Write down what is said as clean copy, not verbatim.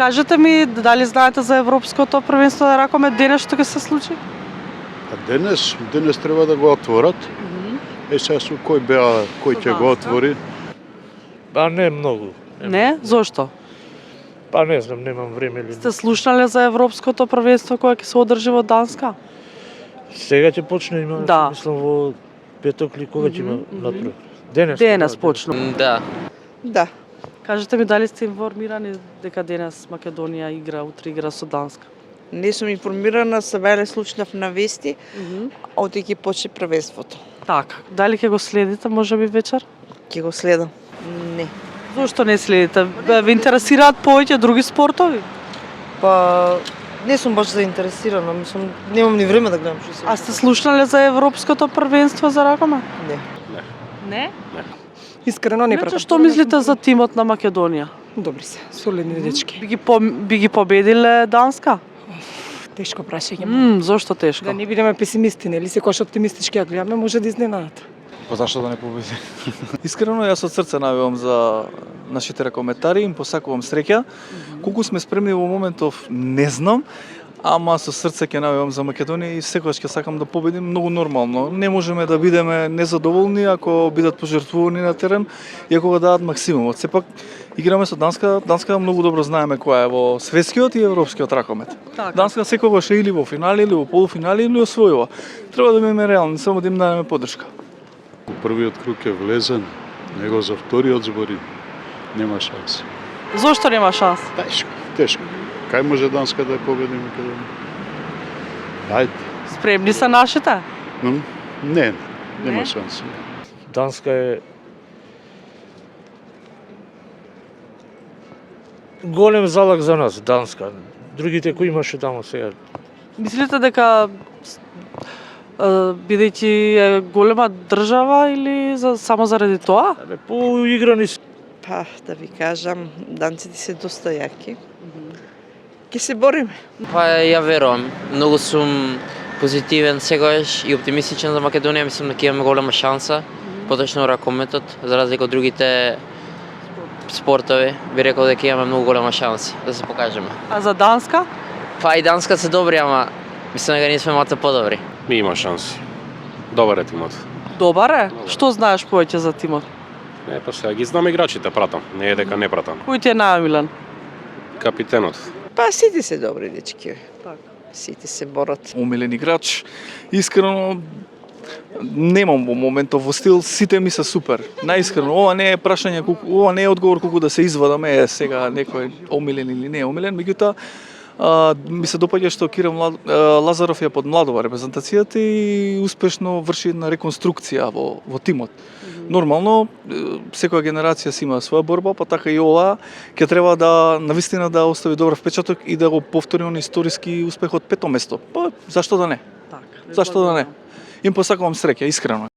Кажете ми, дали знаете за Европското првенство на ракомет денес што ќе се случи? А денес треба да го отворат. Сега со кој ќе го отвори? Па не многу. Не? Зошто? Па не знам, немам време или. Сте слушнале за Европското првенство кое ќе се одржи во Данска? Сега ќе почне, има, Да. мислам во петок или кога ќе има натпред. Денес. Денес почну. Да. Да. Кажете ми дали сте информирани дека денес Македонија игра, утре игра со Данска? Не сум информирана, сабеле слушнав на вести, од ќе почне првенството. Така, дали ќе го следите можеби вечер? Ќе го следам. Не. Зошто не следите? Ве интересираат повеќе други спортови? Па не сум баш заинтересирана, мислам, немам ни време да гледам што се. А сте слушнале за Европското првенство за ракомет? Не. Не? Искрено не Иначе, пратам. што мислите за тимот на Македонија? Добри се, солидни дечки. Би ги победиле Данска? Тешко прашање. Зошто тешко? Да не бидеме песимисти, нели? Секојаш оптимистички ја гледаме, може да изненадат. Па зашто да не победи? Искрено јас од срце навивам за нашите ракометари, им посакувам среќа. Колку сме спремни во моментов не знам, ама со срце ќе навивам за Македонија и секогаш ќе сакам да победим многу нормално. Не можеме да бидеме незадоволни ако бидат пожртвувани на терен и ако го дадат максимумот. Сепак играме со Данска, Данска многу добро знаеме која е во светскиот и европскиот ракомет. Така. Данска секогаш е или во финали, или во полуфинали, или освојува. Треба да бидеме реални, само да им дадеме поддршка. Првиот круг е влезен, него за вториот збори нема шанси. Зошто нема шанс? Тешко. Кај може Данска да победи Македонија? Ајде. Спремни се нашите? Не, нема Не? шанси. Данска е голем залог за нас, Данска. Другите кои имаше таму сега. Мислите дека бидејќи е голема држава или само заради тоа? Абе, поиграни се. Па, да ви кажам, данците се доста јаки. Ќе се бориме. Па ја верувам. Многу сум позитивен сегаш и оптимистичен за Македонија. Мислам дека имаме голема шанса. Поточно ракометот, за разлика од другите спортови, би рекол дека имаме многу голема шанса да се покажеме. А за Данска? Па и Данска се добри, ама мислам дека ние сме малку подобри. Ми има шанси. Добар е тимот. Добар е? Што знаеш повеќе за тимот? Не, па сега ги знам играчите, пратам. Не е дека не пратам. Кој ти е најомилен? Капитенот. Па сите се добри дечки. Така. Сите се борат. Омилен играч. Искрено немам во моментов во стил, сите ми се супер. Наискрено, ова не е прашање ова не е одговор колку да се извадаме сега некој омилен или не е омилен, меѓутоа ми се допаѓа што Кира Лазаров е под младова репрезентацијата и успешно врши една реконструкција во тимот. Нормално, секоја генерација си има своја борба, па така и ова ќе треба да навистина да остави добар впечаток и да го повтори он историски успех од 5-то место. Па зашто да не? Така. Зашто да не? Им посакувам среќа, искрено.